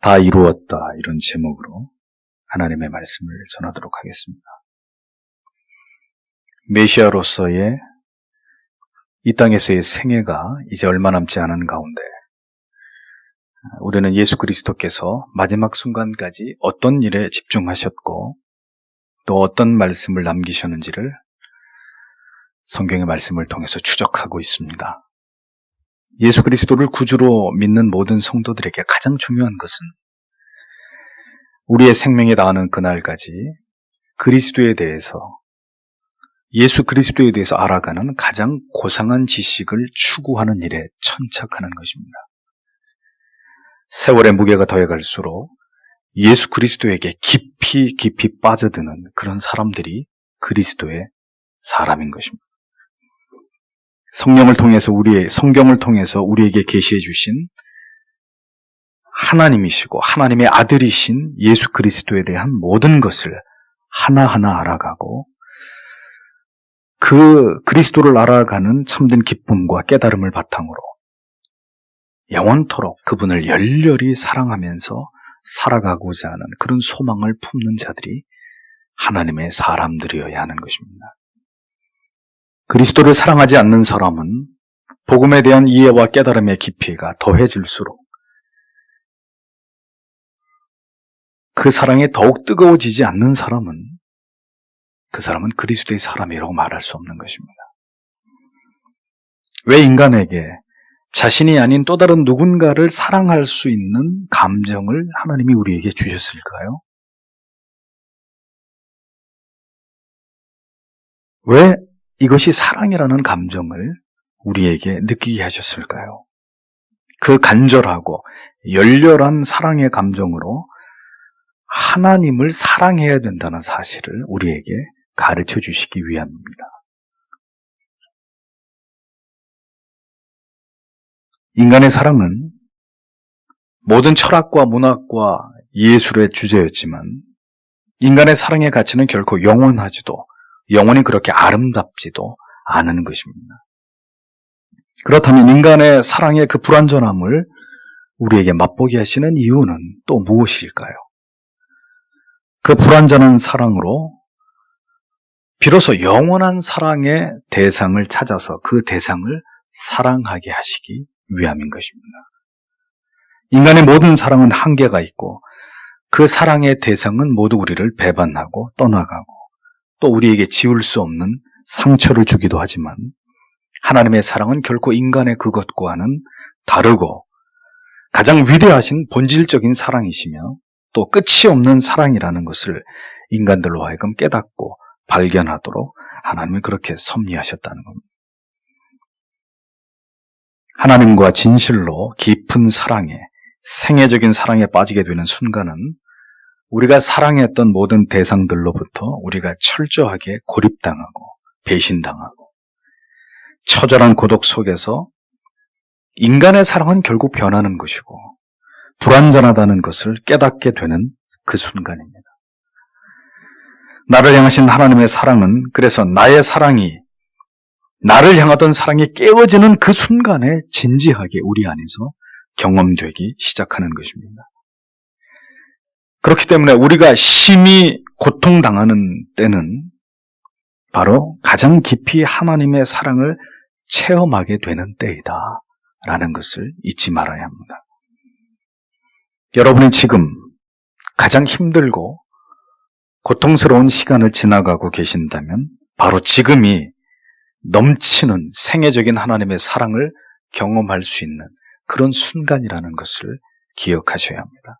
다 이루었다, 이런 제목으로 하나님의 말씀을 전하도록 하겠습니다. 메시아로서의 이 땅에서의 생애가 이제 얼마 남지 않은 가운데 우리는 예수 그리스도께서 마지막 순간까지 어떤 일에 집중하셨고 또 어떤 말씀을 남기셨는지를 성경의 말씀을 통해서 추적하고 있습니다. 예수 그리스도를 구주로 믿는 모든 성도들에게 가장 중요한 것은 우리의 생명에 닿는 그날까지 그리스도에 대해서, 예수 그리스도에 대해서 알아가는 가장 고상한 지식을 추구하는 일에 천착하는 것입니다. 세월의 무게가 더해갈수록 예수 그리스도에게 깊이 빠져드는 그런 사람들이 그리스도의 사람인 것입니다. 성경을 통해서 우리에게 계시해 주신 하나님이시고 하나님의 아들이신 예수 그리스도에 대한 모든 것을 하나하나 알아가고 그 그리스도를 알아가는 참된 기쁨과 깨달음을 바탕으로 영원토록 그분을 열렬히 사랑하면서 살아가고자 하는 그런 소망을 품는 자들이 하나님의 사람들이어야 하는 것입니다. 그리스도를 사랑하지 않는 사람은 복음에 대한 이해와 깨달음의 깊이가 더해질수록 그 사랑에 더욱 뜨거워지지 않는 사람은 그 사람은 그리스도의 사람이라고 말할 수 없는 것입니다. 왜 인간에게 자신이 아닌 또 다른 누군가를 사랑할 수 있는 감정을 하나님이 우리에게 주셨을까요? 왜 이것이 사랑이라는 감정을 우리에게 느끼게 하셨을까요? 그 간절하고 열렬한 사랑의 감정으로 하나님을 사랑해야 된다는 사실을 우리에게 가르쳐 주시기 위함입니다. 인간의 사랑은 모든 철학과 문학과 예술의 주제였지만 인간의 사랑의 가치는 결코 영원히 그렇게 아름답지도 않은 것입니다. 그렇다면 인간의 사랑의 그 불완전함을 우리에게 맛보게 하시는 이유는 또 무엇일까요? 그 불완전한 사랑으로 비로소 영원한 사랑의 대상을 찾아서 그 대상을 사랑하게 하시기 위함인 것입니다. 인간의 모든 사랑은 한계가 있고 그 사랑의 대상은 모두 우리를 배반하고 떠나가고 또 우리에게 지울 수 없는 상처를 주기도 하지만 하나님의 사랑은 결코 인간의 그것과는 다르고 가장 위대하신 본질적인 사랑이시며 또 끝이 없는 사랑이라는 것을 인간들로 하여금 깨닫고 발견하도록 하나님이 그렇게 섭리하셨다는 겁니다. 하나님과 진실로 깊은 사랑에, 생애적인 사랑에 빠지게 되는 순간은 우리가 사랑했던 모든 대상들로부터 우리가 철저하게 고립당하고 배신당하고 처절한 고독 속에서 인간의 사랑은 결국 변하는 것이고 불완전하다는 것을 깨닫게 되는 그 순간입니다. 나를 향하신 하나님의 사랑은 그래서 나의 사랑이 나를 향하던 사랑이 깨어지는 그 순간에 진지하게 우리 안에서 경험되기 시작하는 것입니다. 그렇기 때문에 우리가 심히 고통당하는 때는 바로 가장 깊이 하나님의 사랑을 체험하게 되는 때이다 라는 것을 잊지 말아야 합니다. 여러분이 지금 가장 힘들고 고통스러운 시간을 지나가고 계신다면 바로 지금이 넘치는 생애적인 하나님의 사랑을 경험할 수 있는 그런 순간이라는 것을 기억하셔야 합니다.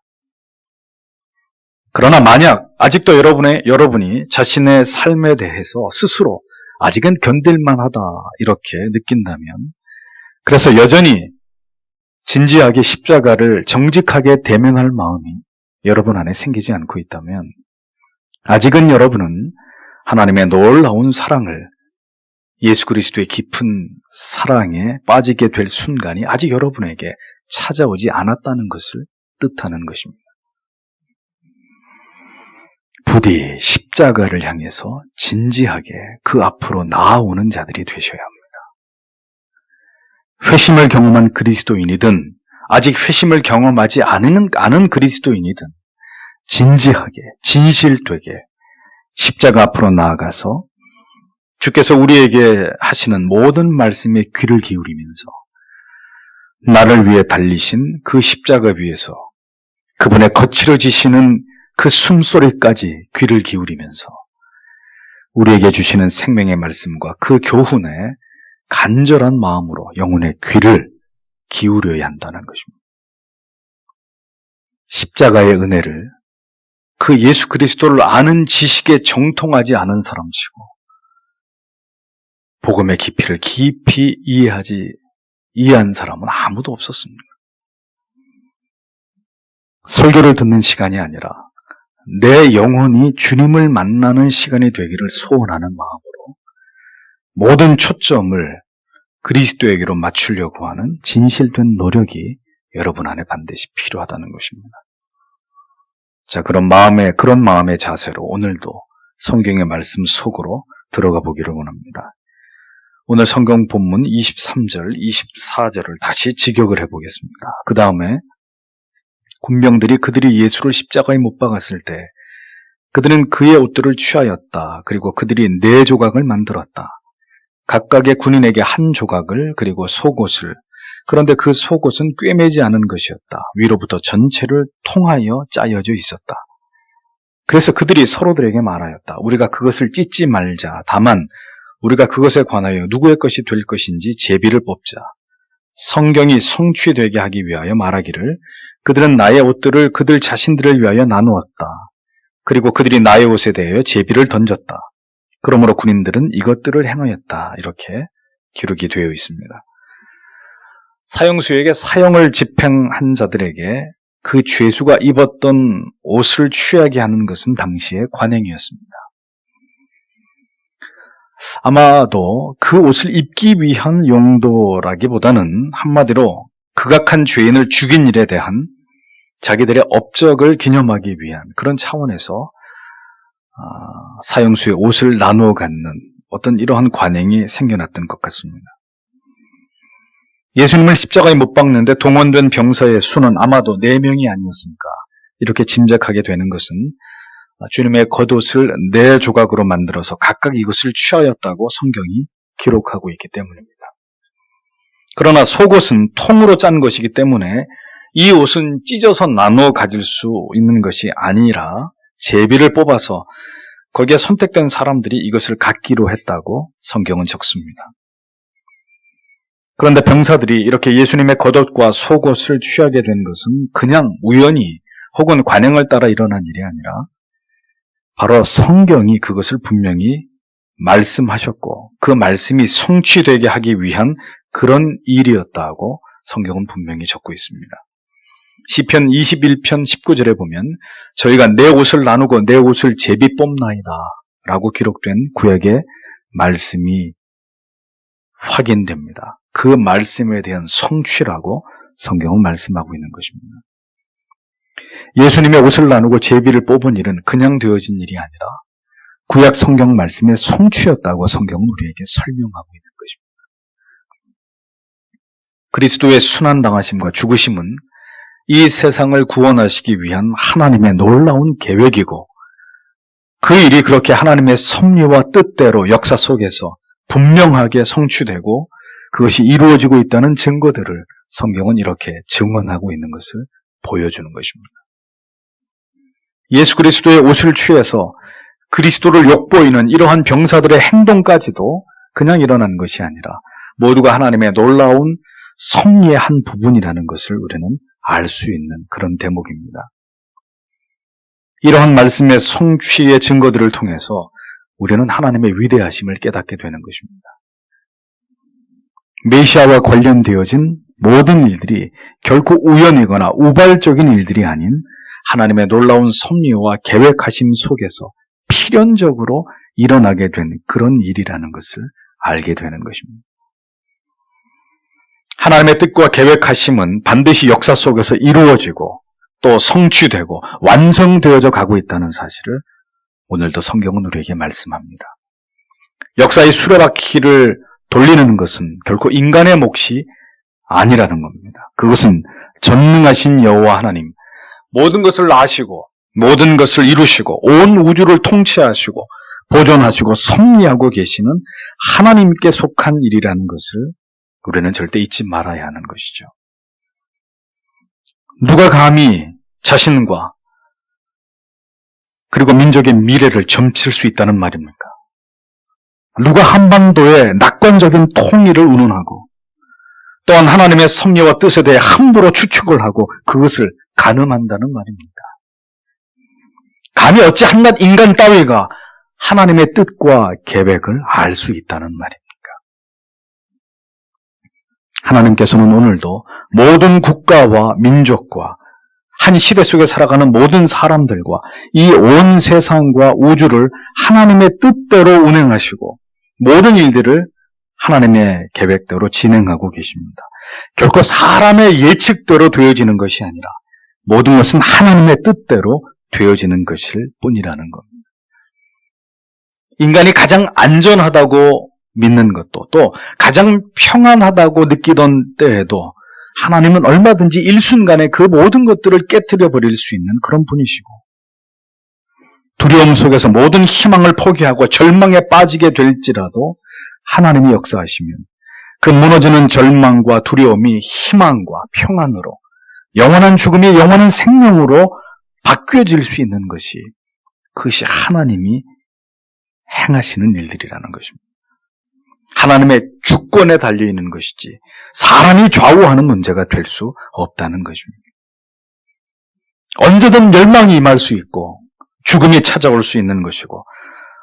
그러나 만약 아직도 여러분이 자신의 삶에 대해서 스스로 아직은 견딜만하다 이렇게 느낀다면 그래서 여전히 진지하게 십자가를 정직하게 대면할 마음이 여러분 안에 생기지 않고 있다면 아직은 여러분은 하나님의 놀라운 사랑을 예수 그리스도의 깊은 사랑에 빠지게 될 순간이 아직 여러분에게 찾아오지 않았다는 것을 뜻하는 것입니다. 부디 십자가를 향해서 진지하게 그 앞으로 나아오는 자들이 되셔야 합니다. 회심을 경험한 그리스도인이든 아직 회심을 경험하지 않은 그리스도인이든 진지하게, 진실되게 십자가 앞으로 나아가서 주께서 우리에게 하시는 모든 말씀에 귀를 기울이면서 나를 위해 달리신 그 십자가 위에서 그분의 거칠어지시는 그 숨소리까지 귀를 기울이면서 우리에게 주시는 생명의 말씀과 그 교훈에 간절한 마음으로 영혼의 귀를 기울여야 한다는 것입니다. 십자가의 은혜를 그 예수 그리스도를 아는 지식에 정통하지 않은 사람치고 복음의 깊이를 깊이 이해한 사람은 아무도 없었습니다. 설교를 듣는 시간이 아니라 내 영혼이 주님을 만나는 시간이 되기를 소원하는 마음으로 모든 초점을 그리스도에게로 맞추려고 하는 진실된 노력이 여러분 안에 반드시 필요하다는 것입니다. 자, 그런 마음의 자세로 오늘도 성경의 말씀 속으로 들어가 보기를 원합니다. 오늘 성경 본문 23절, 24절을 다시 직역을 해보겠습니다. 그 다음에 군병들이 그들이 예수를 십자가에 못 박았을 때 그들은 그의 옷들을 취하였다. 그리고 그들이 4조각을 만들었다. 각각의 군인에게 1조각을 그리고 속옷을. 그런데 그 속옷은 꿰매지 않은 것이었다. 위로부터 전체를 통하여 짜여져 있었다. 그래서 그들이 서로들에게 말하였다. 우리가 그것을 찢지 말자. 다만 우리가 그것에 관하여 누구의 것이 될 것인지 제비를 뽑자. 성경이 성취되게 하기 위하여 말하기를 그들은 나의 옷들을 그들 자신들을 위하여 나누었다. 그리고 그들이 나의 옷에 대하여 제비를 던졌다. 그러므로 군인들은 이것들을 행하였다. 이렇게 기록이 되어 있습니다. 사형수에게 사형을 집행한 자들에게 그 죄수가 입었던 옷을 취하게 하는 것은 당시의 관행이었습니다. 아마도 그 옷을 입기 위한 용도라기보다는 한마디로 극악한 죄인을 죽인 일에 대한 자기들의 업적을 기념하기 위한 그런 차원에서 사형수의 옷을 나누어 갖는 어떤 이러한 관행이 생겨났던 것 같습니다. 예수님을 십자가에 못 박는데 동원된 병사의 수는 아마도 4명이 아니었습니까? 이렇게 짐작하게 되는 것은 주님의 겉옷을 4조각으로 만들어서 각각 이것을 취하였다고 성경이 기록하고 있기 때문입니다. 그러나 속옷은 통으로 짠 것이기 때문에 이 옷은 찢어서 나누어 가질 수 있는 것이 아니라 제비를 뽑아서 거기에 선택된 사람들이 이것을 갖기로 했다고 성경은 적습니다. 그런데 병사들이 이렇게 예수님의 겉옷과 속옷을 취하게 된 것은 그냥 우연히 혹은 관행을 따라 일어난 일이 아니라 바로 성경이 그것을 분명히 말씀하셨고 그 말씀이 성취되게 하기 위한 그런 일이었다고 성경은 분명히 적고 있습니다. 시편 21편 19절에 보면 저희가 내 옷을 나누고 내 옷을 제비 뽑나이다 라고 기록된 구약의 말씀이 확인됩니다. 그 말씀에 대한 성취라고 성경은 말씀하고 있는 것입니다. 예수님의 옷을 나누고 제비를 뽑은 일은 그냥 되어진 일이 아니라 구약 성경 말씀의 성취였다고 성경은 우리에게 설명하고 있는 것입니다. 그리스도의 순환당하심과 죽으심은 이 세상을 구원하시기 위한 하나님의 놀라운 계획이고 그 일이 그렇게 하나님의 섭리와 뜻대로 역사 속에서 분명하게 성취되고 그것이 이루어지고 있다는 증거들을 성경은 이렇게 증언하고 있는 것을 보여주는 것입니다. 예수 그리스도의 옷을 취해서 그리스도를 욕보이는 이러한 병사들의 행동까지도 그냥 일어난 것이 아니라 모두가 하나님의 놀라운 섭리의 한 부분이라는 것을 우리는 알 수 있는 그런 대목입니다. 이러한 말씀의 성취의 증거들을 통해서 우리는 하나님의 위대하심을 깨닫게 되는 것입니다. 메시아와 관련되어진 모든 일들이 결코 우연이거나 우발적인 일들이 아닌 하나님의 놀라운 섭리와 계획하심 속에서 필연적으로 일어나게 된 그런 일이라는 것을 알게 되는 것입니다. 하나님의 뜻과 계획하심은 반드시 역사 속에서 이루어지고 또 성취되고 완성되어져 가고 있다는 사실을 오늘도 성경은 우리에게 말씀합니다. 역사의 수레바퀴를 돌리는 것은 결코 인간의 몫이 아니라는 겁니다. 그것은 전능하신 여호와 하나님, 모든 것을 아시고 모든 것을 이루시고 온 우주를 통치하시고 보존하시고 섭리하고 계시는 하나님께 속한 일이라는 것을 우리는 절대 잊지 말아야 하는 것이죠. 누가 감히 자신과 그리고 민족의 미래를 점칠 수 있다는 말입니까? 누가 한반도의 낙관적인 통일을 운운하고 또한 하나님의 섭리와 뜻에 대해 함부로 추측을 하고 그것을 가늠한다는 말입니까? 감히 어찌 한낱 인간 따위가 하나님의 뜻과 계획을 알 수 있다는 말입니까? 하나님께서는 오늘도 모든 국가와 민족과 한 시대 속에 살아가는 모든 사람들과 이 온 세상과 우주를 하나님의 뜻대로 운행하시고 모든 일들을 하나님의 계획대로 진행하고 계십니다. 결코 사람의 예측대로 되어지는 것이 아니라 모든 것은 하나님의 뜻대로 되어지는 것일 뿐이라는 겁니다. 인간이 가장 안전하다고 믿는 것도 또 가장 평안하다고 느끼던 때에도 하나님은 얼마든지 일순간에 그 모든 것들을 깨뜨려 버릴 수 있는 그런 분이시고 두려움 속에서 모든 희망을 포기하고 절망에 빠지게 될지라도 하나님이 역사하시면 그 무너지는 절망과 두려움이 희망과 평안으로 영원한 죽음이 영원한 생명으로 바뀌어질 수 있는 것이 그것이 하나님이 행하시는 일들이라는 것입니다. 하나님의 주권에 달려있는 것이지 사람이 좌우하는 문제가 될 수 없다는 것입니다. 언제든 멸망이 임할 수 있고 죽음이 찾아올 수 있는 것이고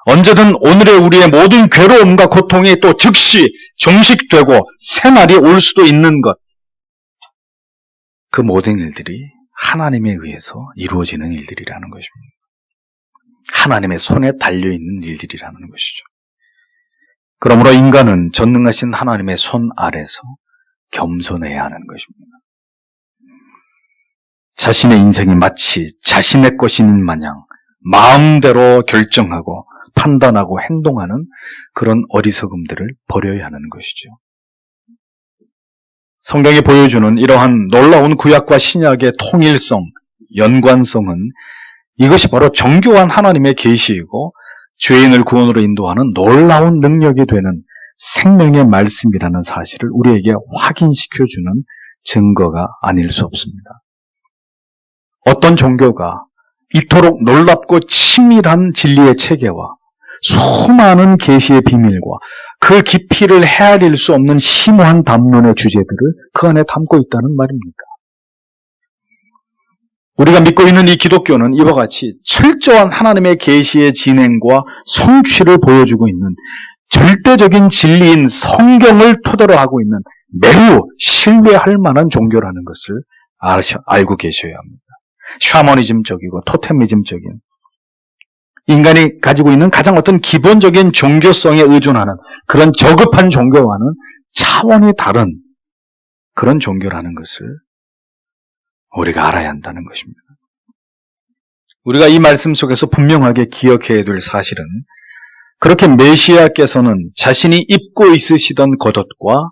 언제든 오늘의 우리의 모든 괴로움과 고통이 또 즉시 종식되고 새날이 올 수도 있는 것, 그 모든 일들이 하나님에 의해서 이루어지는 일들이라는 것입니다. 하나님의 손에 달려있는 일들이라는 것이죠. 그러므로 인간은 전능하신 하나님의 손 아래서 겸손해야 하는 것입니다. 자신의 인생이 마치 자신의 것인 마냥 마음대로 결정하고 판단하고 행동하는 그런 어리석음들을 버려야 하는 것이죠. 성경이 보여주는 이러한 놀라운 구약과 신약의 통일성, 연관성은 이것이 바로 정교한 하나님의 계시이고 죄인을 구원으로 인도하는 놀라운 능력이 되는 생명의 말씀이라는 사실을 우리에게 확인시켜주는 증거가 아닐 수 없습니다. 어떤 종교가 이토록 놀랍고 치밀한 진리의 체계와 수많은 계시의 비밀과 그 깊이를 헤아릴 수 없는 심오한 담론의 주제들을 그 안에 담고 있다는 말입니까? 우리가 믿고 있는 이 기독교는 이와 같이 철저한 하나님의 계시의 진행과 성취를 보여주고 있는 절대적인 진리인 성경을 토대로 하고 있는 매우 신뢰할 만한 종교라는 것을 알고 계셔야 합니다. 샤머니즘적이고 토테미즘적인 인간이 가지고 있는 가장 어떤 기본적인 종교성에 의존하는 그런 저급한 종교와는 차원이 다른 그런 종교라는 것을 우리가 알아야 한다는 것입니다. 우리가 이 말씀 속에서 분명하게 기억해야 될 사실은 그렇게 메시아께서는 자신이 입고 있으시던 겉옷과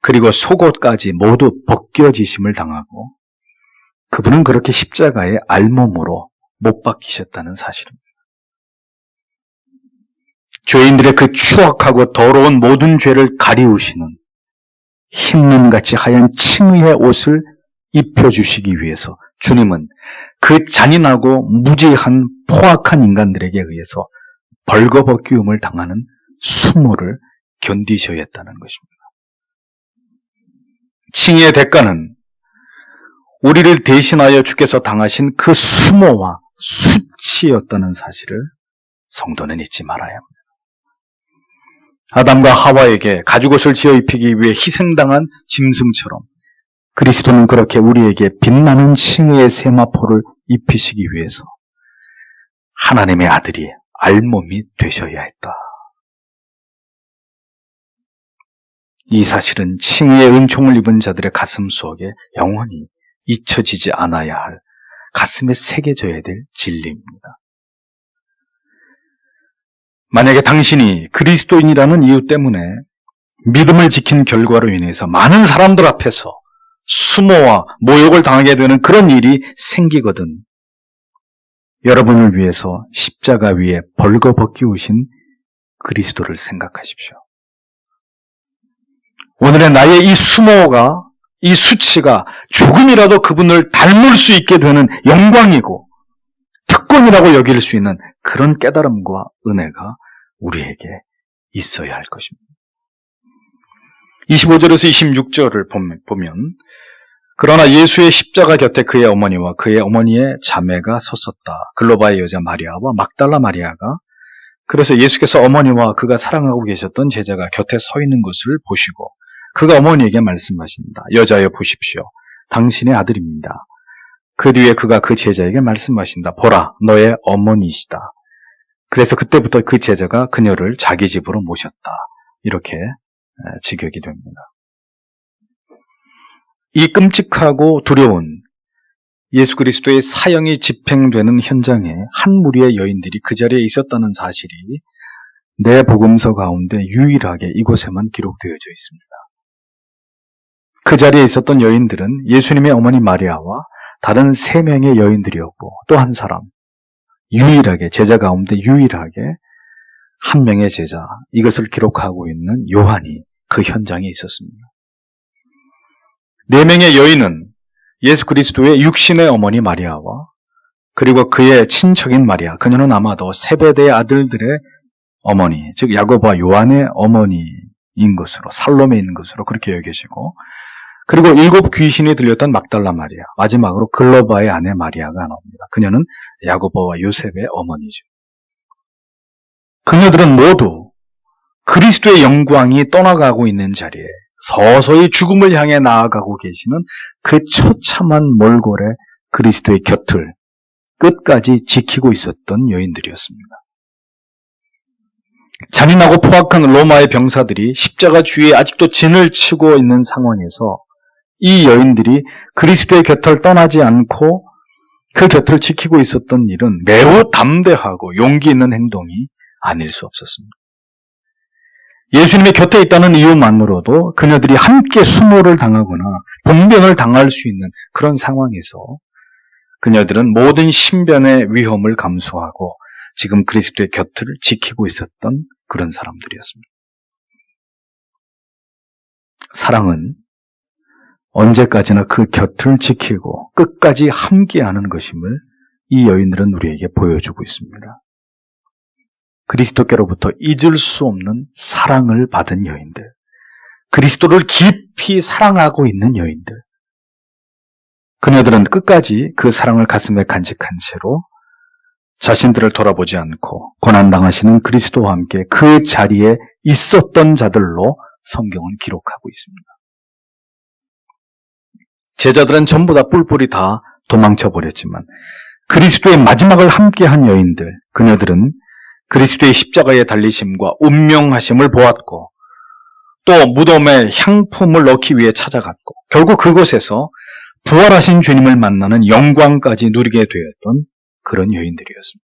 그리고 속옷까지 모두 벗겨지심을 당하고 그분은 그렇게 십자가에 알몸으로 못 박히셨다는 사실입니다. 죄인들의 그 추악하고 더러운 모든 죄를 가리우시는 흰눈같이 하얀 칭의의 옷을 입혀주시기 위해서 주님은 그 잔인하고 무지한 포악한 인간들에게 의해서 벌거벗기움을 당하는 수모를 견디셔야 했다는 것입니다. 칭의의 대가는 우리를 대신하여 주께서 당하신 그 수모와 수치였다는 사실을 성도는 잊지 말아야 합니다. 아담과 하와에게 가죽옷을 지어 입히기 위해 희생당한 짐승처럼 그리스도는 그렇게 우리에게 빛나는 칭의의 세마포를 입히시기 위해서 하나님의 아들이 알몸이 되셔야 했다. 이 사실은 칭의의 은총을 입은 자들의 가슴 속에 영원히 잊혀지지 않아야 할 가슴에 새겨져야 될 진리입니다. 만약에 당신이 그리스도인이라는 이유 때문에 믿음을 지킨 결과로 인해서 많은 사람들 앞에서 수모와 모욕을 당하게 되는 그런 일이 생기거든 여러분을 위해서 십자가 위에 벌거벗기 오신 그리스도를 생각하십시오. 오늘의 나의 이 수모가, 이 수치가 조금이라도 그분을 닮을 수 있게 되는 영광이고 특권이라고 여길 수 있는 그런 깨달음과 은혜가 우리에게 있어야 할 것입니다. 25절에서 26절을 보면 그러나 예수의 십자가 곁에 그의 어머니와 그의 어머니의 자매가 섰었다. 글로바의 여자 마리아와 막달라 마리아가 그래서 예수께서 어머니와 그가 사랑하고 계셨던 제자가 곁에 서 있는 것을 보시고 그가 어머니에게 말씀하신다. 여자여 보십시오. 당신의 아들입니다. 그 뒤에 그가 그 제자에게 말씀하신다. 보라 너의 어머니이시다. 그래서 그때부터 그 제자가 그녀를 자기 집으로 모셨다. 이렇게 직역이 됩니다. 이 끔찍하고 두려운 예수 그리스도의 사형이 집행되는 현장에 한 무리의 여인들이 그 자리에 있었다는 사실이 내 복음서 가운데 유일하게 이곳에만 기록되어져 있습니다. 그 자리에 있었던 여인들은 예수님의 어머니 마리아와 다른 3명의 여인들이었고 또 한 사람, 유일하게 제자 가운데 유일하게 한 명의 제자, 이것을 기록하고 있는 요한이 그 현장에 있었습니다. 4명의 여인은 예수 그리스도의 육신의 어머니 마리아와 그리고 그의 친척인 마리아, 그녀는 아마도 세베대의 아들들의 어머니, 즉 야고보와 요한의 어머니인 것으로, 살로메인 것으로 그렇게 여겨지고 그리고 7 귀신이 들렸던 막달라 마리아, 마지막으로 글로바의 아내 마리아가 나옵니다. 그녀는 야고보와 요셉의 어머니죠. 그녀들은 모두 그리스도의 영광이 떠나가고 있는 자리에 서서히 죽음을 향해 나아가고 계시는 그 처참한 몰골의 그리스도의 곁을 끝까지 지키고 있었던 여인들이었습니다. 잔인하고 포악한 로마의 병사들이 십자가 주위에 아직도 진을 치고 있는 상황에서 이 여인들이 그리스도의 곁을 떠나지 않고 그 곁을 지키고 있었던 일은 매우 담대하고 용기 있는 행동이 아닐 수 없었습니다. 예수님의 곁에 있다는 이유만으로도 그녀들이 함께 수모를 당하거나 봉변을 당할 수 있는 그런 상황에서 그녀들은 모든 신변의 위험을 감수하고 지금 그리스도의 곁을 지키고 있었던 그런 사람들이었습니다. 사랑은 언제까지나 그 곁을 지키고 끝까지 함께하는 것임을 이 여인들은 우리에게 보여주고 있습니다. 그리스도께로부터 잊을 수 없는 사랑을 받은 여인들, 그리스도를 깊이 사랑하고 있는 여인들, 그녀들은 끝까지 그 사랑을 가슴에 간직한 채로 자신들을 돌아보지 않고 고난당하시는 그리스도와 함께 그 자리에 있었던 자들로 성경은 기록하고 있습니다. 제자들은 전부 다 뿔뿔이 다 도망쳐버렸지만 그리스도의 마지막을 함께한 여인들, 그녀들은 그리스도의 십자가의 달리심과 운명하심을 보았고 또 무덤에 향품을 넣기 위해 찾아갔고 결국 그곳에서 부활하신 주님을 만나는 영광까지 누리게 되었던 그런 여인들이었습니다.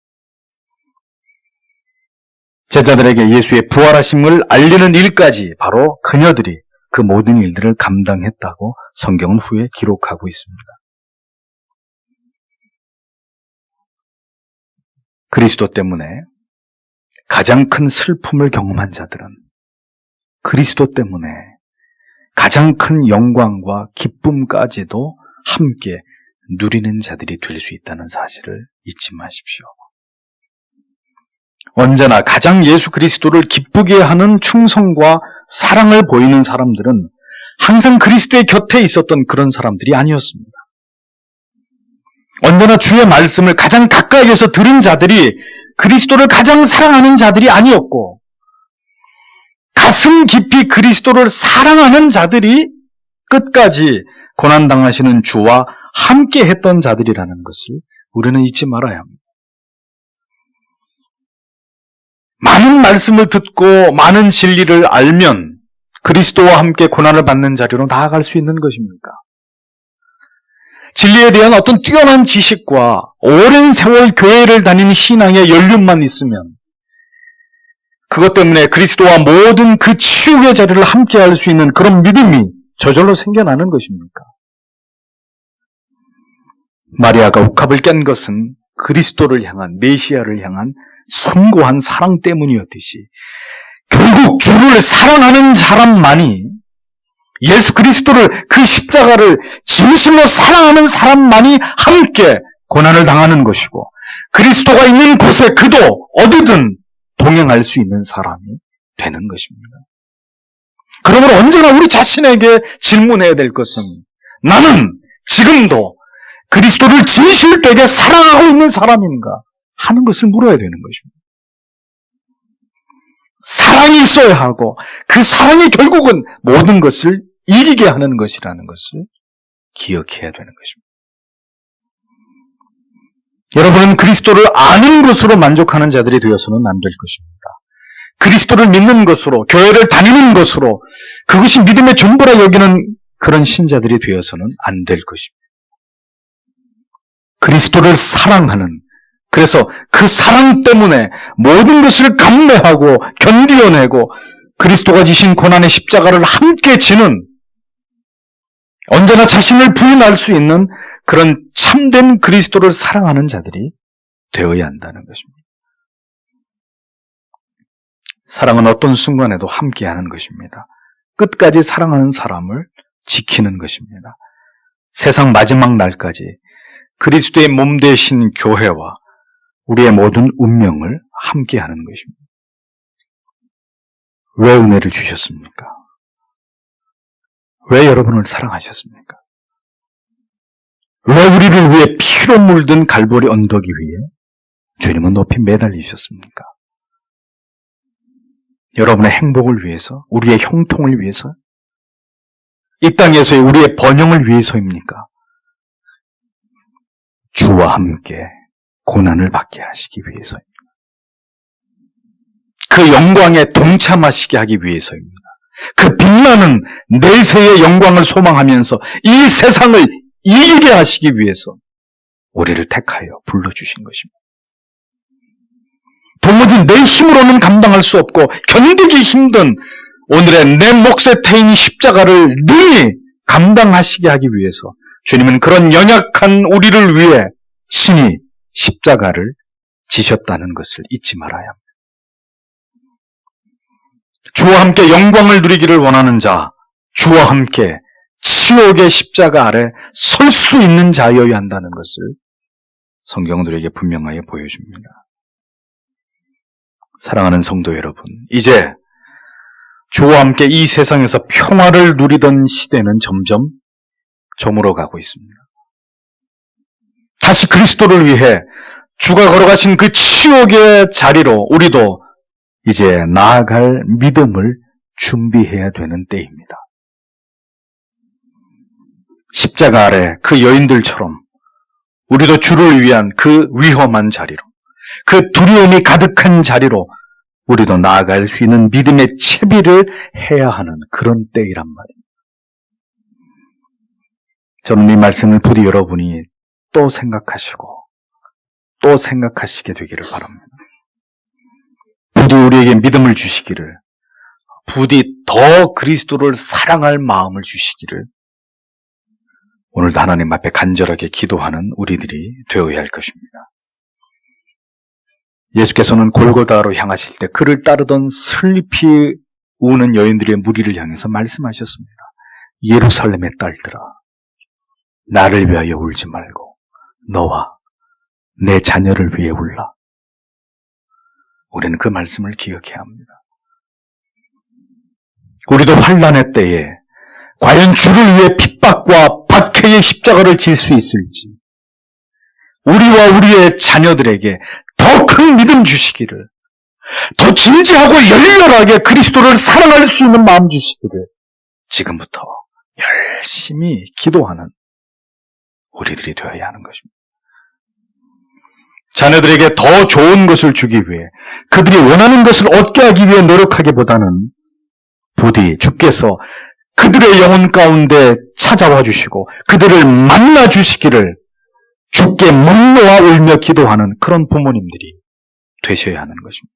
제자들에게 예수의 부활하심을 알리는 일까지 바로 그녀들이 그 모든 일들을 감당했다고 성경은 후에 기록하고 있습니다. 그리스도 때문에 가장 큰 슬픔을 경험한 자들은 그리스도 때문에 가장 큰 영광과 기쁨까지도 함께 누리는 자들이 될 수 있다는 사실을 잊지 마십시오. 언제나 가장 예수 그리스도를 기쁘게 하는 충성과 사랑을 보이는 사람들은 항상 그리스도의 곁에 있었던 그런 사람들이 아니었습니다. 언제나 주의 말씀을 가장 가까이에서 들은 자들이 그리스도를 가장 사랑하는 자들이 아니었고 가슴 깊이 그리스도를 사랑하는 자들이 끝까지 고난당하시는 주와 함께 했던 자들이라는 것을 우리는 잊지 말아야 합니다. 많은 말씀을 듣고 많은 진리를 알면 그리스도와 함께 고난을 받는 자리로 나아갈 수 있는 것입니까? 진리에 대한 어떤 뛰어난 지식과 오랜 세월 교회를 다니는 신앙의 연륜만 있으면 그것 때문에 그리스도와 모든 그 치유의 자리를 함께 할 수 있는 그런 믿음이 저절로 생겨나는 것입니까? 마리아가 옥합을 깬 것은 그리스도를 향한, 메시아를 향한 숭고한 사랑 때문이었듯이 결국 주를 사랑하는 사람만이, 예수 그리스도를, 그 십자가를 진실로 사랑하는 사람만이 함께 고난을 당하는 것이고, 그리스도가 있는 곳에 그도 어디든 동행할 수 있는 사람이 되는 것입니다. 그러므로 언제나 우리 자신에게 질문해야 될 것은, 나는 지금도 그리스도를 진실되게 사랑하고 있는 사람인가 하는 것을 물어야 되는 것입니다. 사랑이 있어야 하고, 그 사랑이 결국은 모든 것을 이기게 하는 것이라는 것을 기억해야 되는 것입니다. 여러분은 그리스도를 아는 것으로 만족하는 자들이 되어서는 안 될 것입니다. 그리스도를 믿는 것으로, 교회를 다니는 것으로, 그것이 믿음의 전부라 여기는 그런 신자들이 되어서는 안 될 것입니다. 그리스도를 사랑하는, 그래서 그 사랑 때문에 모든 것을 감내하고 견디어내고 그리스도가 지신 고난의 십자가를 함께 지는, 언제나 자신을 부인할 수 있는 그런 참된 그리스도를 사랑하는 자들이 되어야 한다는 것입니다. 사랑은 어떤 순간에도 함께하는 것입니다. 끝까지 사랑하는 사람을 지키는 것입니다. 세상 마지막 날까지 그리스도의 몸 되신 교회와 우리의 모든 운명을 함께하는 것입니다. 왜 은혜를 주셨습니까? 왜 여러분을 사랑하셨습니까? 왜 우리를 위해 피로 물든 갈보리 언덕 위에 주님은 높이 매달리셨습니까? 여러분의 행복을 위해서, 우리의 형통을 위해서, 이 땅에서의 우리의 번영을 위해서입니까? 주와 함께 고난을 받게 하시기 위해서입니다. 그 영광에 동참하시게 하기 위해서입니다. 그 빛나는 내세의 영광을 소망하면서 이 세상을 이기게 하시기 위해서 우리를 택하여 불러주신 것입니다. 도무지 내 힘으로는 감당할 수 없고 견디기 힘든 오늘의 내 몫의 태인 십자가를 능히 감당하시게 하기 위해서 주님은 그런 연약한 우리를 위해 친히 십자가를 지셨다는 것을 잊지 말아야 합니다. 주와 함께 영광을 누리기를 원하는 자, 주와 함께 치욕의 십자가 아래 설 수 있는 자여야 한다는 것을 성경은 우리에게 분명하게 보여줍니다. 사랑하는 성도 여러분, 이제 주와 함께 이 세상에서 평화를 누리던 시대는 점점 저물어가고 있습니다. 다시 그리스도를 위해 주가 걸어가신 그 치욕의 자리로 우리도 이제 나아갈 믿음을 준비해야 되는 때입니다. 십자가 아래 그 여인들처럼 우리도 주를 위한 그 위험한 자리로, 그 두려움이 가득한 자리로 우리도 나아갈 수 있는 믿음의 채비를 해야 하는 그런 때이란 말입니다. 저는 이 말씀을 부디 여러분이 또 생각하시고 또 생각하시게 되기를 바랍니다. 부디 우리에게 믿음을 주시기를, 부디 더 그리스도를 사랑할 마음을 주시기를 오늘도 하나님 앞에 간절하게 기도하는 우리들이 되어야 할 것입니다. 예수께서는 골고다로 향하실 때 그를 따르던 슬피 우는 여인들의 무리를 향해서 말씀하셨습니다. 예루살렘의 딸들아, 나를 위하여 울지 말고 너와 내 자녀를 위해 울라. 우리는 그 말씀을 기억해야 합니다. 우리도 환난의 때에 과연 주를 위해 핍박과 박해의 십자가를 질 수 있을지, 우리와 우리의 자녀들에게 더 큰 믿음 주시기를, 더 진지하고 열렬하게 그리스도를 사랑할 수 있는 마음 주시기를 지금부터 열심히 기도하는 우리들이 되어야 하는 것입니다. 자녀들에게 더 좋은 것을 주기 위해, 그들이 원하는 것을 얻게 하기 위해 노력하기보다는 부디 주께서 그들의 영혼 가운데 찾아와 주시고 그들을 만나 주시기를 주께 목 놓아 울며 기도하는 그런 부모님들이 되셔야 하는 것입니다.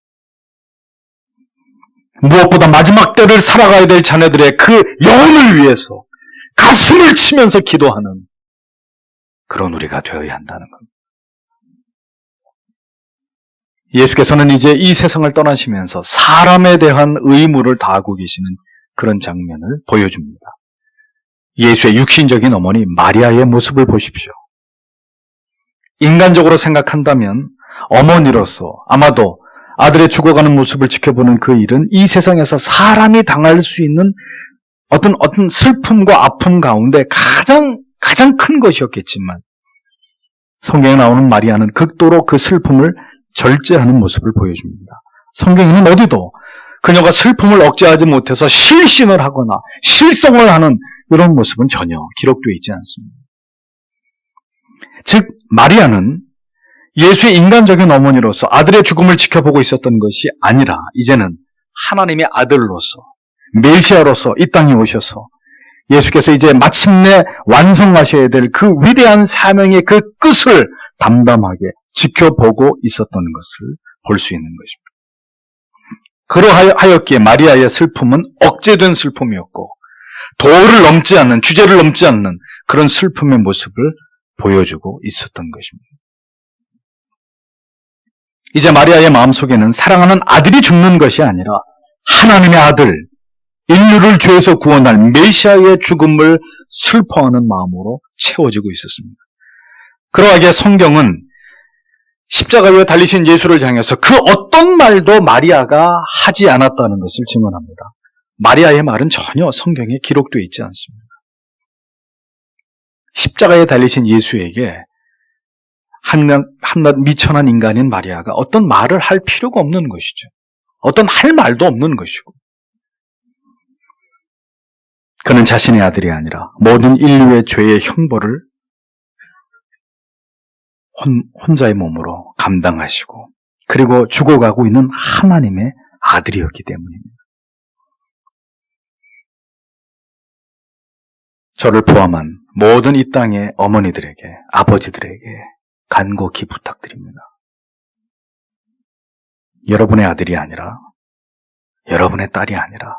무엇보다 마지막 때를 살아가야 될 자녀들의 그 영혼을 위해서 가슴을 치면서 기도하는 그런 우리가 되어야 한다는 겁니다. 예수께서는 이제 이 세상을 떠나시면서 사람에 대한 의무를 다하고 계시는 그런 장면을 보여줍니다. 예수의 육신적인 어머니 마리아의 모습을 보십시오. 인간적으로 생각한다면 어머니로서 아마도 아들의 죽어가는 모습을 지켜보는 그 일은 이 세상에서 사람이 당할 수 있는 어떤 슬픔과 아픔 가운데 가장 큰 것이었겠지만 성경에 나오는 마리아는 극도로 그 슬픔을 절제하는 모습을 보여줍니다. 성경에는 어디도 그녀가 슬픔을 억제하지 못해서 실신을 하거나 실성을 하는 이런 모습은 전혀 기록되어 있지 않습니다. 즉 마리아는 예수의 인간적인 어머니로서 아들의 죽음을 지켜보고 있었던 것이 아니라 이제는 하나님의 아들로서 메시아로서 이 땅에 오셔서 예수께서 이제 마침내 완성하셔야 될 그 위대한 사명의 그 끝을 담담하게 지켜보고 있었던 것을 볼 수 있는 것입니다. 그러하였기에 마리아의 슬픔은 억제된 슬픔이었고 도를 넘지 않는, 주제를 넘지 않는 그런 슬픔의 모습을 보여주고 있었던 것입니다. 이제 마리아의 마음속에는 사랑하는 아들이 죽는 것이 아니라 하나님의 아들, 인류를 죄에서 구원할 메시아의 죽음을 슬퍼하는 마음으로 채워지고 있었습니다. 그러하기에 성경은 십자가 위에 달리신 예수를 향해서 그 어떤 말도 마리아가 하지 않았다는 것을 증언합니다. 마리아의 말은 전혀 성경에 기록되어 있지 않습니다. 십자가에 달리신 예수에게 한낱 미천한 인간인 마리아가 어떤 말을 할 필요가 없는 것이죠. 어떤 할 말도 없는 것이고 그는 자신의 아들이 아니라 모든 인류의 죄의 형벌을 혼자의 몸으로 감당하시고 그리고 죽어가고 있는 하나님의 아들이었기 때문입니다. 저를 포함한 모든 이 땅의 어머니들에게, 아버지들에게 간곡히 부탁드립니다. 여러분의 아들이 아니라, 여러분의 딸이 아니라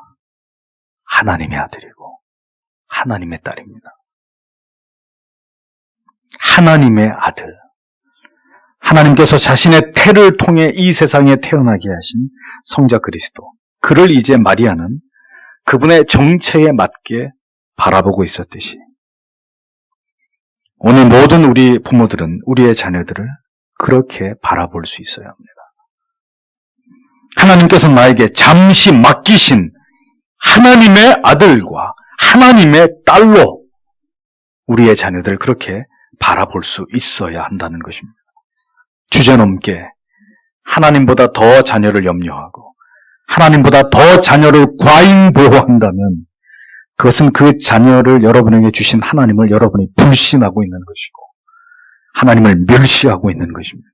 하나님의 아들이고 하나님의 딸입니다. 하나님의 아들. 하나님께서 자신의 태를 통해 이 세상에 태어나게 하신 성자 그리스도. 그를 이제 마리아는 그분의 정체에 맞게 바라보고 있었듯이 오늘 모든 우리 부모들은 우리의 자녀들을 그렇게 바라볼 수 있어야 합니다. 하나님께서 나에게 잠시 맡기신 하나님의 아들과 하나님의 딸로 우리의 자녀들을 그렇게 바라볼 수 있어야 한다는 것입니다. 주제넘게 하나님보다 더 자녀를 염려하고 하나님보다 더 자녀를 과잉 보호한다면 그것은 그 자녀를 여러분에게 주신 하나님을 여러분이 불신하고 있는 것이고 하나님을 멸시하고 있는 것입니다.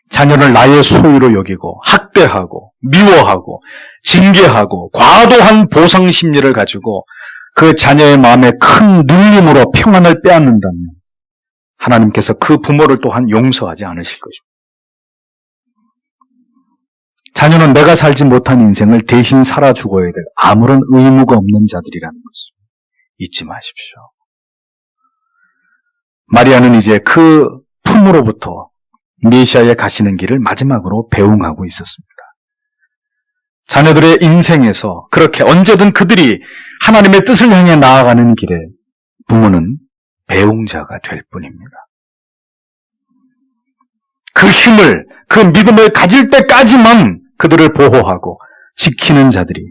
자녀를 나의 소유로 여기고 학대하고 미워하고 징계하고 과도한 보상 심리를 가지고 그 자녀의 마음에 큰 눌림으로 평안을 빼앗는다면 하나님께서 그 부모를 또한 용서하지 않으실 것입니다. 자녀는 내가 살지 못한 인생을 대신 살아 죽어야 될 아무런 의무가 없는 자들이라는 것을 잊지 마십시오. 마리아는 이제 그 품으로부터 메시아에 가시는 길을 마지막으로 배웅하고 있었습니다. 자녀들의 인생에서 그렇게 언제든 그들이 하나님의 뜻을 향해 나아가는 길에 부모는 배웅자가 될 뿐입니다. 그 힘을, 그 믿음을 가질 때까지만 그들을 보호하고 지키는 자들이,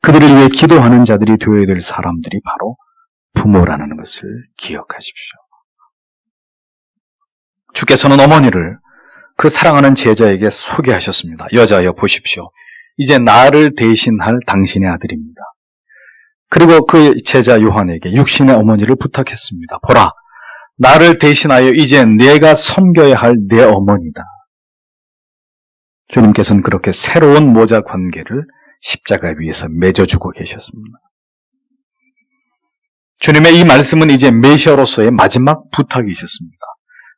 그들을 위해 기도하는 자들이 되어야 될 사람들이 바로 부모라는 것을 기억하십시오. 주께서는 어머니를 그 사랑하는 제자에게 소개하셨습니다. 여자여 보십시오. 이제 나를 대신할 당신의 아들입니다. 그리고 그 제자 요한에게 육신의 어머니를 부탁했습니다. 보라, 나를 대신하여 이제 내가 섬겨야 할 내 어머니다. 주님께서는 그렇게 새로운 모자 관계를 십자가 위에서 맺어주고 계셨습니다. 주님의 이 말씀은 이제 메시아로서의 마지막 부탁이셨습니다.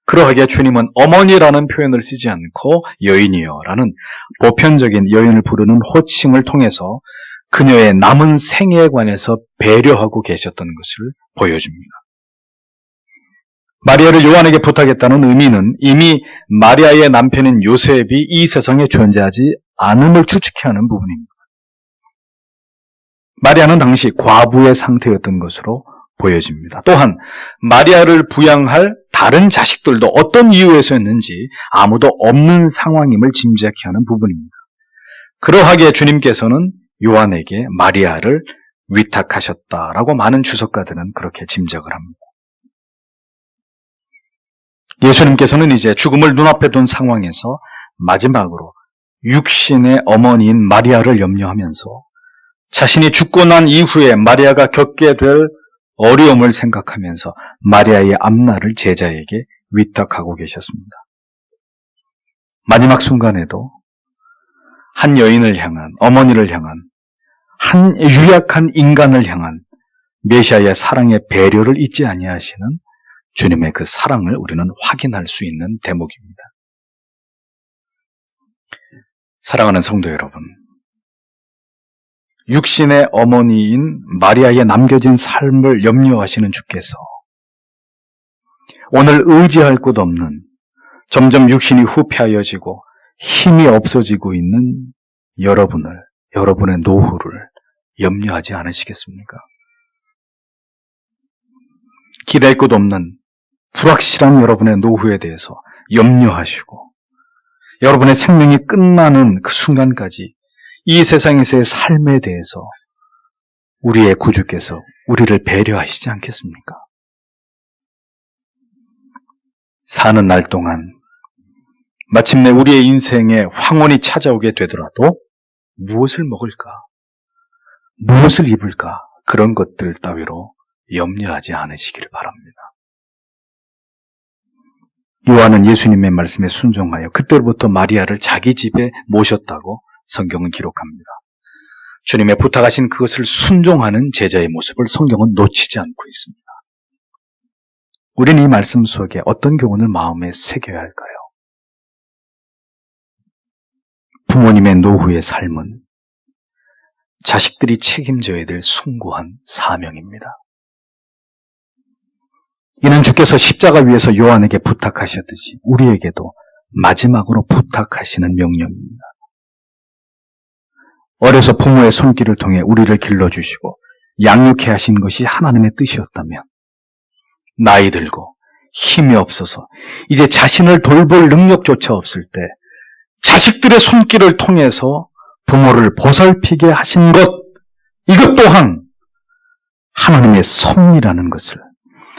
그러하기에 주님은 어머니라는 표현을 쓰지 않고 여인이여라는 보편적인 여인을 부르는 호칭을 통해서 그녀의 남은 생애에 관해서 배려하고 계셨던 것을 보여줍니다. 마리아를 요한에게 부탁했다는 의미는 이미 마리아의 남편인 요셉이 이 세상에 존재하지 않음을 추측해 하는 부분입니다. 마리아는 당시 과부의 상태였던 것으로 보여집니다. 또한 마리아를 부양할 다른 자식들도 어떤 이유에서였는지 아무도 없는 상황임을 짐작케 하는 부분입니다. 그러하기에 주님께서는 요한에게 마리아를 위탁하셨다라고 많은 주석가들은 그렇게 짐작을 합니다. 예수님께서는 이제 죽음을 눈앞에 둔 상황에서 마지막으로 육신의 어머니인 마리아를 염려하면서 자신이 죽고 난 이후에 마리아가 겪게 될 어려움을 생각하면서 마리아의 앞날을 제자에게 위탁하고 계셨습니다. 마지막 순간에도 한 여인을 향한, 어머니를 향한, 한 유약한 인간을 향한 메시아의 사랑의 배려를 잊지 아니하시는 주님의 그 사랑을 우리는 확인할 수 있는 대목입니다. 사랑하는 성도 여러분, 육신의 어머니인 마리아의 남겨진 삶을 염려하시는 주께서 오늘 의지할 곳 없는 점점 육신이 후패하여지고 힘이 없어지고 있는 여러분의 노후를 염려하지 않으시겠습니까? 기댈 곳 없는 불확실한 여러분의 노후에 대해서 염려하시고 여러분의 생명이 끝나는 그 순간까지 이 세상에서의 삶에 대해서 우리의 구주께서 우리를 배려하시지 않겠습니까? 사는 날 동안 마침내 우리의 인생에 황혼이 찾아오게 되더라도 무엇을 먹을까? 무엇을 입을까? 그런 것들 따위로 염려하지 않으시기를 바랍니다. 요한은 예수님의 말씀에 순종하여 그때부터 마리아를 자기 집에 모셨다고 성경은 기록합니다. 주님의 부탁하신 그것을 순종하는 제자의 모습을 성경은 놓치지 않고 있습니다. 우리는 이 말씀 속에 어떤 교훈을 마음에 새겨야 할까요? 부모님의 노후의 삶은 자식들이 책임져야 될 숭고한 사명입니다. 이는 주께서 십자가 위에서 요한에게 부탁하셨듯이 우리에게도 마지막으로 부탁하시는 명령입니다. 어려서 부모의 손길을 통해 우리를 길러주시고 양육해 하신 것이 하나님의 뜻이었다면 나이 들고 힘이 없어서 이제 자신을 돌볼 능력조차 없을 때 자식들의 손길을 통해서 부모를 보살피게 하신 것, 이것 또한 하나님의 섭리라는 것을,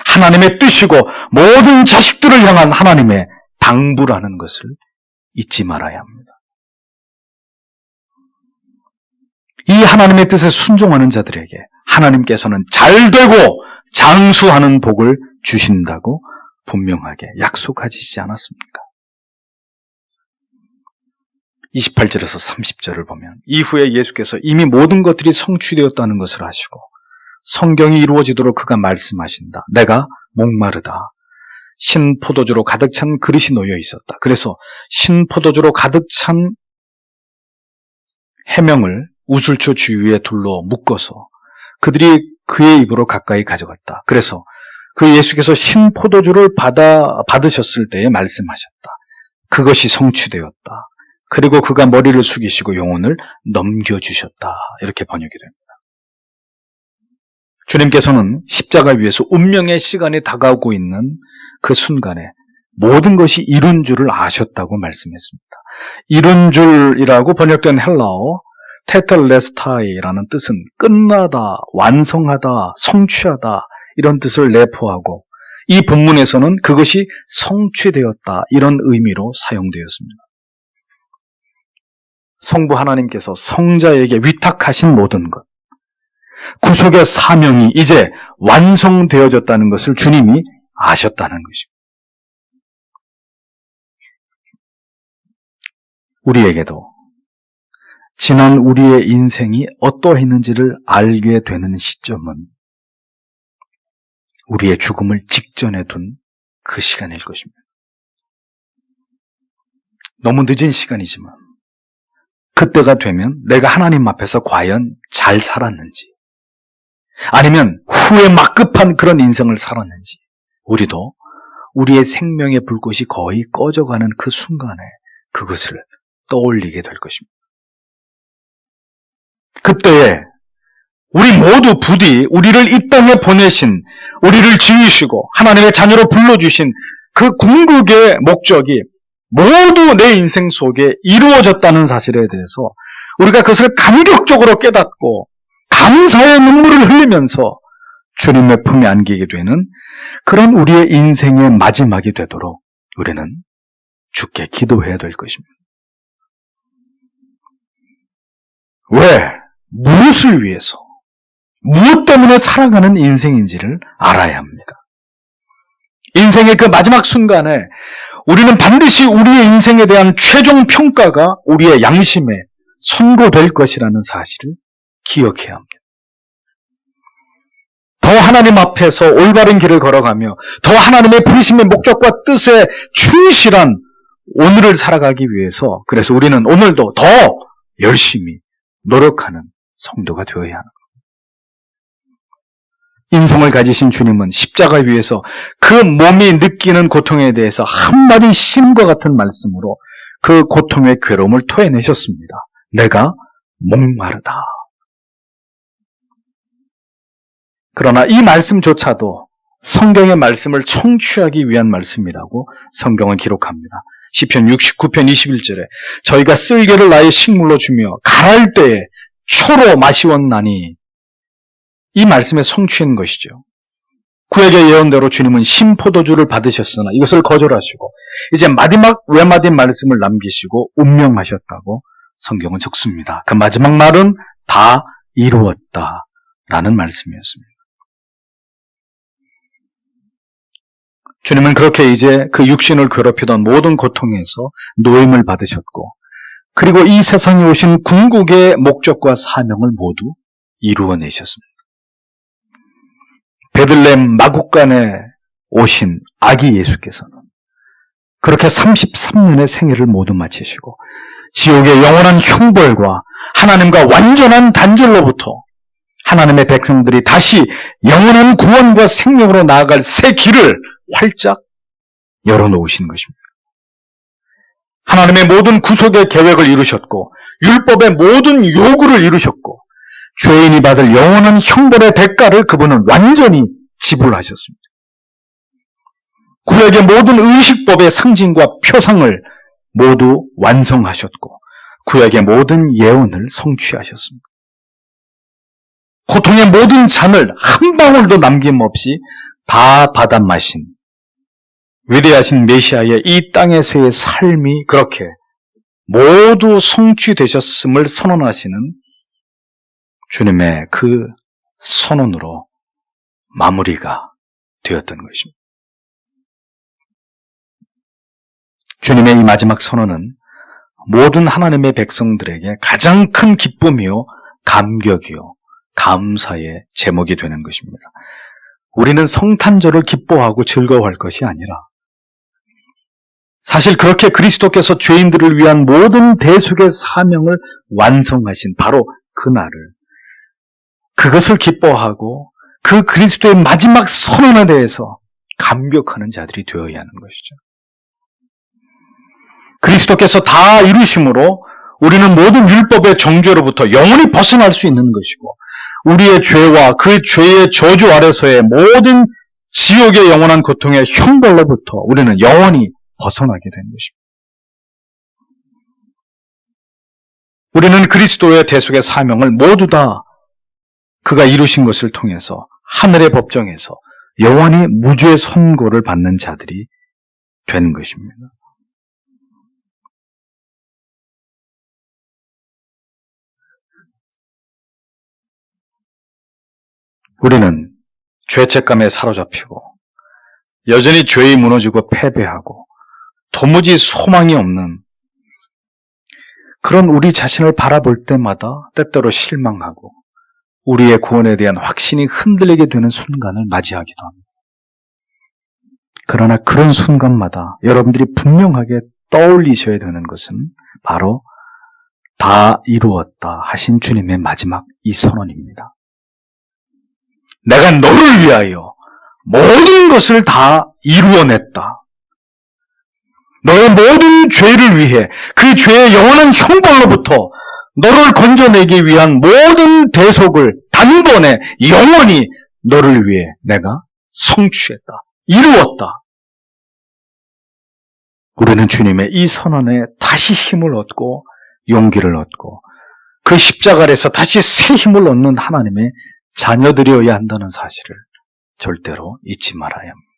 하나님의 뜻이고 모든 자식들을 향한 하나님의 당부라는 것을 잊지 말아야 합니다. 이 하나님의 뜻에 순종하는 자들에게 하나님께서는 잘되고 장수하는 복을 주신다고 분명하게 약속하시지 않았습니까? 28절에서 30절을 보면 이후에 예수께서 이미 모든 것들이 성취되었다는 것을 아시고 성경이 이루어지도록 그가 말씀하신다. 내가 목마르다. 신포도주로 가득 찬 그릇이 놓여 있었다. 그래서 신포도주로 가득 찬 해명을 우슬초 주위에 둘러 묶어서 그들이 그의 입으로 가까이 가져갔다. 그래서 그 예수께서 신포도주를 받으셨을 때에 말씀하셨다. 그것이 성취되었다. 그리고 그가 머리를 숙이시고 영혼을 넘겨주셨다. 이렇게 번역이 됩니다. 주님께서는 십자가 위에서 운명의 시간이 다가오고 있는 그 순간에 모든 것이 이룬 줄을 아셨다고 말씀했습니다. 이룬 줄이라고 번역된 헬라어 테텔레스타이라는 뜻은 끝나다, 완성하다, 성취하다 이런 뜻을 내포하고 이 본문에서는 그것이 성취되었다 이런 의미로 사용되었습니다. 성부 하나님께서 성자에게 위탁하신 모든 것, 구속의 사명이 이제 완성되어졌다는 것을 주님이 아셨다는 것입니다. 우리에게도 지난 우리의 인생이 어떠했는지를 알게 되는 시점은 우리의 죽음을 직전에 둔 그 시간일 것입니다. 너무 늦은 시간이지만 그때가 되면 내가 하나님 앞에서 과연 잘 살았는지, 아니면 후에 막 급한 그런 인생을 살았는지, 우리도 우리의 생명의 불꽃이 거의 꺼져가는 그 순간에 그것을 떠올리게 될 것입니다. 그때에 우리 모두 부디 우리를 이 땅에 보내신, 우리를 지으시고 하나님의 자녀로 불러주신 그 궁극의 목적이 모두 내 인생 속에 이루어졌다는 사실에 대해서 우리가 그것을 감격적으로 깨닫고 감사의 눈물을 흘리면서 주님의 품에 안기게 되는 그런 우리의 인생의 마지막이 되도록 우리는 주께 기도해야 될 것입니다. 왜? 무엇을 위해서? 무엇 때문에 살아가는 인생인지를 알아야 합니다. 인생의 그 마지막 순간에 우리는 반드시 우리의 인생에 대한 최종 평가가 우리의 양심에 선고될 것이라는 사실을 기억해야 합니다. 더 하나님 앞에서 올바른 길을 걸어가며 더 하나님의 부르심의 목적과 뜻에 충실한 오늘을 살아가기 위해서, 그래서 우리는 오늘도 더 열심히 노력하는 성도가 되어야 합니다. 인성을 가지신 주님은 십자가 위에서 그 몸이 느끼는 고통에 대해서 한마디 신과 같은 말씀으로 그 고통의 괴로움을 토해내셨습니다. 내가 목마르다. 그러나 이 말씀조차도 성경의 말씀을 청취하기 위한 말씀이라고 성경은 기록합니다. 시편 69편 21절에 저희가 쓸개를 나의 식물로 주며 가랄 때에 초로 마시웠나니, 이 말씀에 성취한 것이죠. 구약의 예언대로 주님은 신포도주를 받으셨으나 이것을 거절하시고 이제 마지막 외마디 말씀을 남기시고 운명하셨다고 성경은 적습니다. 그 마지막 말은 다 이루었다라는 말씀이었습니다. 주님은 그렇게 이제 그 육신을 괴롭히던 모든 고통에서 노임을 받으셨고, 그리고 이 세상에 오신 궁극의 목적과 사명을 모두 이루어내셨습니다. 베들레헴 마국간에 오신 아기 예수께서는 그렇게 33년의 생애를 모두 마치시고 지옥의 영원한 형벌과 하나님과 완전한 단절로부터 하나님의 백성들이 다시 영원한 구원과 생명으로 나아갈 새 길을 활짝 열어놓으신 것입니다. 하나님의 모든 구속의 계획을 이루셨고 율법의 모든 요구를 이루셨고 죄인이 받을 영원한 형벌의 대가를 그분은 완전히 지불하셨습니다. 구약의 모든 의식법의 상징과 표상을 모두 완성하셨고 구약의 모든 예언을 성취하셨습니다. 고통의 모든 잔을 한 방울도 남김없이 다 받아 마신 위대하신 메시아의 이 땅에서의 삶이 그렇게 모두 성취되셨음을 선언하시는 주님의 그 선언으로 마무리가 되었던 것입니다. 주님의 이 마지막 선언은 모든 하나님의 백성들에게 가장 큰 기쁨이요, 감격이요, 감사의 제목이 되는 것입니다. 우리는 성탄절을 기뻐하고 즐거워할 것이 아니라 사실 그렇게 그리스도께서 죄인들을 위한 모든 대속의 사명을 완성하신 바로 그날을, 그것을 기뻐하고 그 그리스도의 마지막 선언에 대해서 감격하는 자들이 되어야 하는 것이죠. 그리스도께서 다 이루심으로 우리는 모든 율법의 정죄로부터 영원히 벗어날 수 있는 것이고 우리의 죄와 그 죄의 저주 아래서의 모든 지옥의 영원한 고통의 형벌로부터 우리는 영원히 벗어나게 된 것입니다. 우리는 그리스도의 대속의 사명을 모두 다 그가 이루신 것을 통해서 하늘의 법정에서 영원히 무죄의 선고를 받는 자들이 되는 것입니다. 우리는 죄책감에 사로잡히고 여전히 죄에 무너지고 패배하고 도무지 소망이 없는 그런 우리 자신을 바라볼 때마다 때때로 실망하고 우리의 구원에 대한 확신이 흔들리게 되는 순간을 맞이하기도 합니다. 그러나 그런 순간마다 여러분들이 분명하게 떠올리셔야 되는 것은 바로 다 이루었다 하신 주님의 마지막 이 선언입니다. 내가 너를 위하여 모든 것을 다 이루어냈다. 너의 모든 죄를 위해 그 죄의 영원한 형벌로부터 너를 건져내기 위한 모든 대속을 단번에 영원히 너를 위해 내가 성취했다. 이루었다. 우리는 주님의 이 선언에 다시 힘을 얻고 용기를 얻고 그 십자가 아래서 다시 새 힘을 얻는 하나님의 자녀들이어야 한다는 사실을 절대로 잊지 말아야 합니다.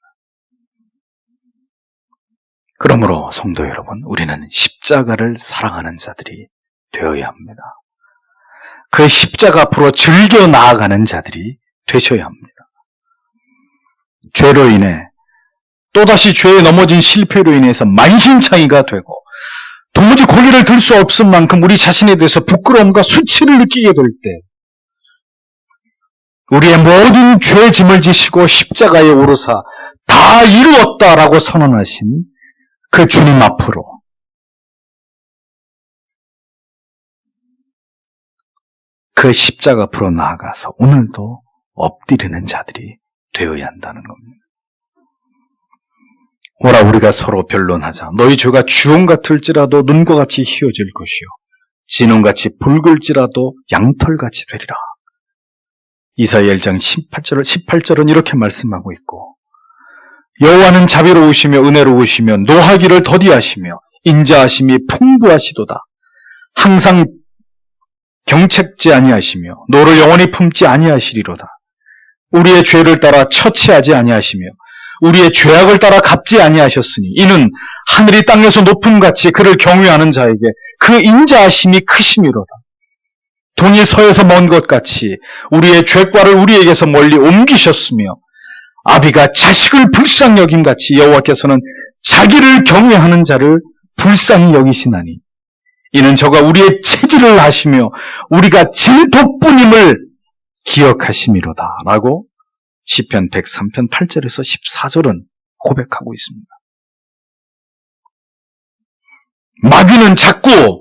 그러므로 성도 여러분, 우리는 십자가를 사랑하는 자들이 되어야 합니다. 그 십자가 앞으로 즐겨 나아가는 자들이 되셔야 합니다. 죄로 인해 또다시 죄에 넘어진 실패로 인해서 만신창이가 되고 도무지 고개를 들 수 없을 만큼 우리 자신에 대해서 부끄러움과 수치를 느끼게 될 때 우리의 모든 죄 짐을 지시고 십자가에 오르사 다 이루었다라고 선언하신 그 주님 앞으로 그 십자가 앞으로 나아가서 오늘도 엎드리는 자들이 되어야 한다는 겁니다. 오라 우리가 서로 변론하자. 너희 죄가 주홍 같을지라도 눈과 같이 희어질 것이요 진홍같이 붉을지라도 양털같이 되리라. 이사야 1장 18절은 이렇게 말씀하고 있고 여호와는 자비로우시며 은혜로우시며 노하기를 더디하시며 인자하심이 풍부하시도다. 항상 경책지 아니하시며 노를 영원히 품지 아니하시리로다. 우리의 죄를 따라 처치하지 아니하시며 우리의 죄악을 따라 갚지 아니하셨으니 이는 하늘이 땅에서 높음같이 그를 경외하는 자에게 그 인자하심이 크심이로다. 동이 서에서 먼 것 같이 우리의 죄과를 우리에게서 멀리 옮기셨으며 아비가 자식을 불쌍히 여김같이 여호와께서는 자기를 경외하는 자를 불쌍히 여기시나니 이는 저가 우리의 체질을 아시며 우리가 진토뿐임을 기억하심이로다 라고 시편 103편 8절에서 14절은 고백하고 있습니다. 마귀는 자꾸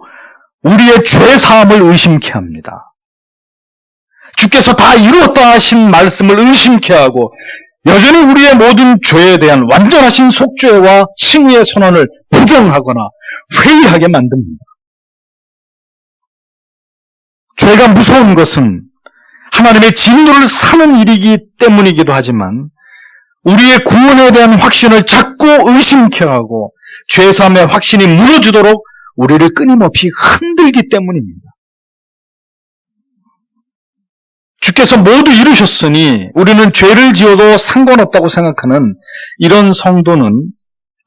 우리의 죄사함을 의심케 합니다. 주께서 다 이루었다 하신 말씀을 의심케 하고 여전히 우리의 모든 죄에 대한 완전하신 속죄와 칭의의 선언을 부정하거나 회의하게 만듭니다. 죄가 무서운 것은 하나님의 진노를 사는 일이기 때문이기도 하지만 우리의 구원에 대한 확신을 자꾸 의심케 하고 죄사함의 확신이 무너지도록 우리를 끊임없이 흔들기 때문입니다. 주께서 모두 이루셨으니 우리는 죄를 지어도 상관없다고 생각하는 이런 성도는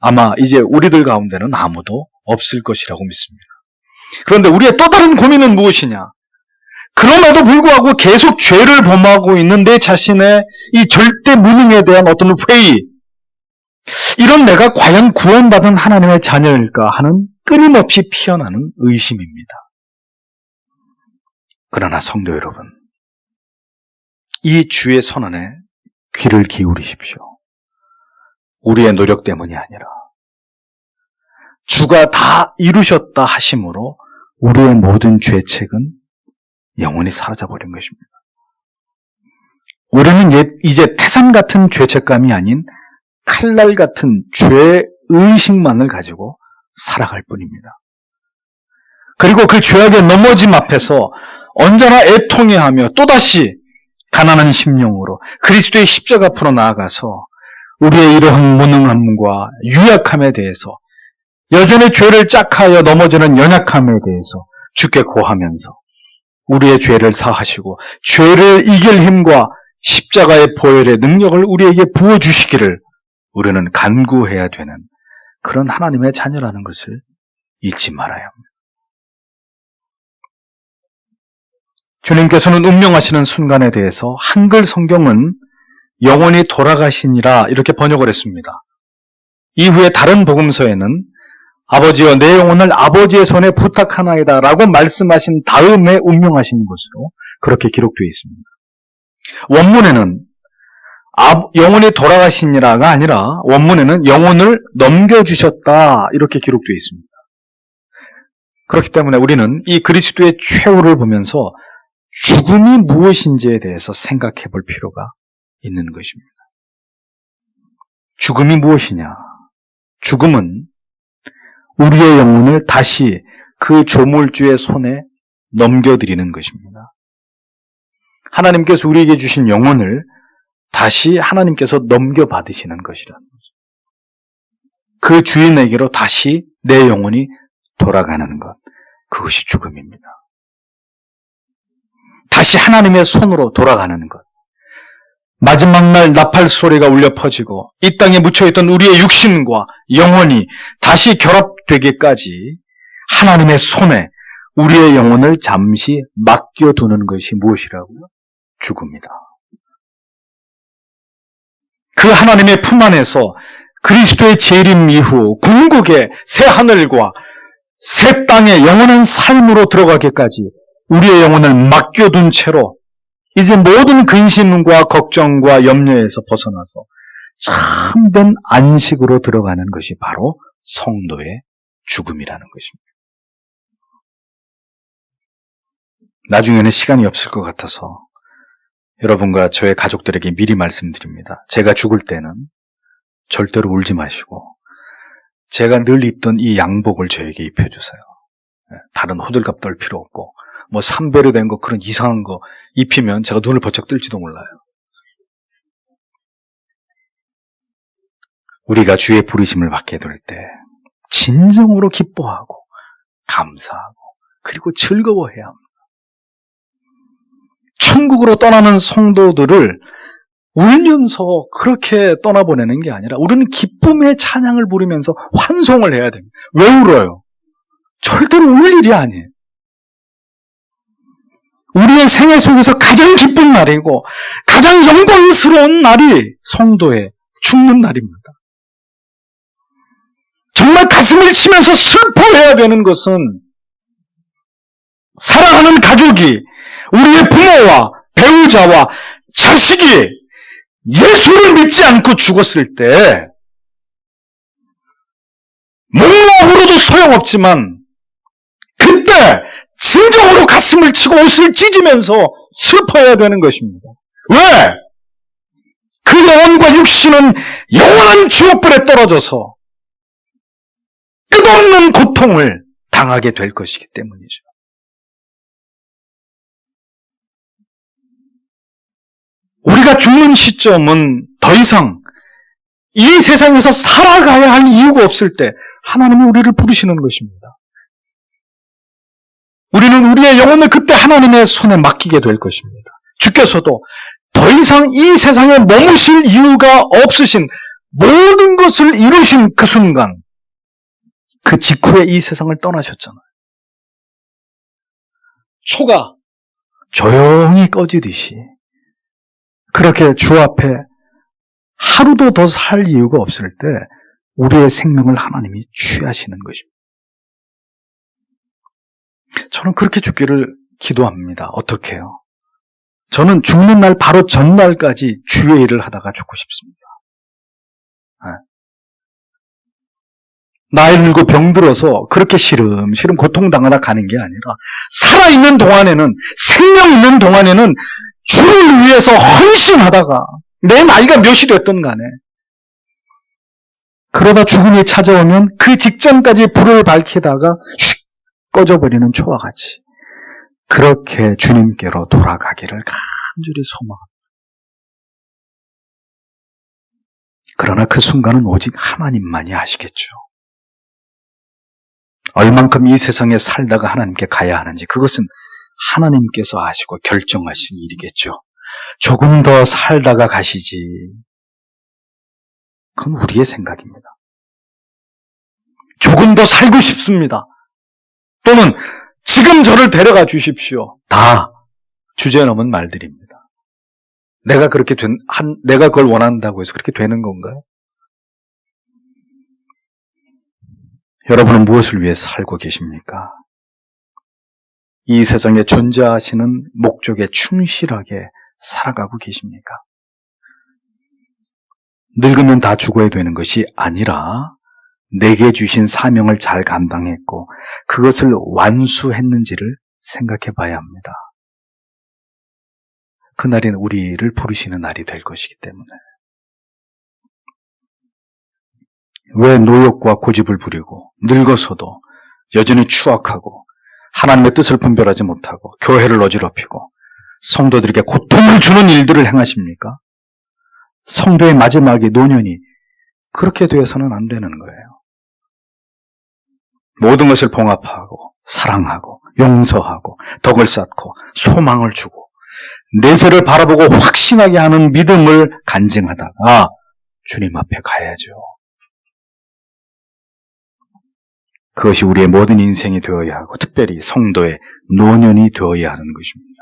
아마 이제 우리들 가운데는 아무도 없을 것이라고 믿습니다. 그런데 우리의 또 다른 고민은 무엇이냐? 그럼에도 불구하고 계속 죄를 범하고 있는 내 자신의 이 절대 무능에 대한 어떤 회의, 이런 내가 과연 구원받은 하나님의 자녀일까 하는 끊임없이 피어나는 의심입니다. 그러나 성도 여러분, 이 주의 선언에 귀를 기울이십시오. 우리의 노력 때문이 아니라 주가 다 이루셨다 하심으로 우리의 모든 죄책은 영원히 사라져버린 것입니다. 우리는 이제 태산 같은 죄책감이 아닌 칼날 같은 죄의식만을 가지고 살아갈 뿐입니다. 그리고 그 죄악의 넘어짐 앞에서 언제나 애통해하며 또다시 가난한 심령으로 그리스도의 십자가 앞으로 나아가서 우리의 이러한 무능함과 유약함에 대해서 여전히 죄를 짝하여 넘어지는 연약함에 대해서 주께 고하면서 우리의 죄를 사하시고 죄를 이길 힘과 십자가의 보혈의 능력을 우리에게 부어주시기를 우리는 간구해야 되는 그런 하나님의 자녀라는 것을 잊지 말아야 합니다. 주님께서는 운명하시는 순간에 대해서 한글 성경은 영원히 돌아가시니라 이렇게 번역을 했습니다. 이후에 다른 복음서에는 아버지여 내 영혼을 아버지의 손에 부탁하나이다 라고 말씀하신 다음에 운명하신 것으로 그렇게 기록되어 있습니다. 원문에는 영혼이 돌아가시니라가 아니라 원문에는 영혼을 넘겨주셨다 이렇게 기록되어 있습니다. 그렇기 때문에 우리는 이 그리스도의 최후를 보면서 죽음이 무엇인지에 대해서 생각해 볼 필요가 있는 것입니다. 죽음이 무엇이냐? 죽음은 우리의 영혼을 다시 그 조물주의 손에 넘겨드리는 것입니다. 하나님께서 우리에게 주신 영혼을 다시 하나님께서 넘겨받으시는 것이라는 거죠. 그 주인에게로 다시 내 영혼이 돌아가는 것, 그것이 죽음입니다. 다시 하나님의 손으로 돌아가는 것. 마지막 날 나팔 소리가 울려 퍼지고 이 땅에 묻혀있던 우리의 육신과 영혼이 다시 결합되기까지 하나님의 손에 우리의 영혼을 잠시 맡겨두는 것이 무엇이라고요? 죽음이다. 그 하나님의 품 안에서 그리스도의 재림 이후 궁극의 새 하늘과 새 땅의 영원한 삶으로 들어가기까지 우리의 영혼을 맡겨둔 채로 이제 모든 근심과 걱정과 염려에서 벗어나서 참된 안식으로 들어가는 것이 바로 성도의 죽음이라는 것입니다. 나중에는 시간이 없을 것 같아서 여러분과 저의 가족들에게 미리 말씀드립니다. 제가 죽을 때는 절대로 울지 마시고 제가 늘 입던 이 양복을 저에게 입혀주세요. 다른 호들갑 떨 필요 없고 뭐 삼배로 된 거 그런 이상한 거 입히면 제가 눈을 번쩍 뜰지도 몰라요. 우리가 주의 부르심을 받게 될 때 진정으로 기뻐하고 감사하고 그리고 즐거워해야 합니다. 천국으로 떠나는 성도들을 울면서 그렇게 떠나보내는 게 아니라 우리는 기쁨의 찬양을 부르면서 환송을 해야 됩니다. 왜 울어요? 절대로 울 일이 아니에요. 우리의 생애 속에서 가장 기쁜 날이고 가장 영광스러운 날이 성도의 죽는 날입니다. 정말 가슴을 치면서 슬퍼해야 되는 것은 사랑하는 가족이 우리의 부모와 배우자와 자식이 예수를 믿지 않고 죽었을 때 목록으로도 소용없지만 그때 진정으로 가슴을 치고 옷을 찢으면서 슬퍼해야 되는 것입니다. 왜? 그 영혼과 육신은 영원한 지옥불에 떨어져서 끝없는 고통을 당하게 될 것이기 때문이죠. 우리가 죽는 시점은 더 이상 이 세상에서 살아가야 할 이유가 없을 때 하나님이 우리를 부르시는 것입니다. 우리는 우리의 영혼을 그때 하나님의 손에 맡기게 될 것입니다. 주께서도 더 이상 이 세상에 머무실 이유가 없으신 모든 것을 이루신 그 순간 그 직후에 이 세상을 떠나셨잖아요. 초가 조용히 꺼지듯이 그렇게 주 앞에 하루도 더 살 이유가 없을 때 우리의 생명을 하나님이 취하시는 것입니다. 저는 그렇게 죽기를 기도합니다. 어떻게 해요? 저는 죽는 날 바로 전날까지 주의 일을 하다가 죽고 싶습니다. 나이 들고 병들어서 그렇게 시름시름 고통당하다 가는 게 아니라 살아있는 동안에는 생명 있는 동안에는 주를 위해서 헌신하다가 내 나이가 몇이 됐든 간에 그러다 죽음이 찾아오면 그 직전까지 불을 밝히다가 슉 꺼져버리는 초와 같이 그렇게 주님께로 돌아가기를 간절히 소망합니다. 그러나 그 순간은 오직 하나님만이 아시겠죠. 얼만큼 이 세상에 살다가 하나님께 가야 하는지 그것은 하나님께서 아시고 결정하신 일이겠죠. 조금 더 살다가 가시지. 그건 우리의 생각입니다. 조금 더 살고 싶습니다. 또는 지금 저를 데려가 주십시오. 다 주제넘은 말들입니다. 내가 그걸 원한다고 해서 그렇게 되는 건가요? 여러분은 무엇을 위해 살고 계십니까? 이 세상에 존재하시는 목적에 충실하게 살아가고 계십니까? 늙으면 다 죽어야 되는 것이 아니라 내게 주신 사명을 잘 감당했고 그것을 완수했는지를 생각해 봐야 합니다. 그날은 우리를 부르시는 날이 될 것이기 때문에. 왜 노역과 고집을 부리고 늙어서도 여전히 추악하고 하나님의 뜻을 분별하지 못하고 교회를 어지럽히고 성도들에게 고통을 주는 일들을 행하십니까? 성도의 마지막이 노년이 그렇게 되어서는 안 되는 거예요. 모든 것을 봉합하고 사랑하고 용서하고 덕을 쌓고 소망을 주고 내세를 바라보고 확신하게 하는 믿음을 간증하다가 주님 앞에 가야죠. 그것이 우리의 모든 인생이 되어야 하고 특별히 성도의 노년이 되어야 하는 것입니다.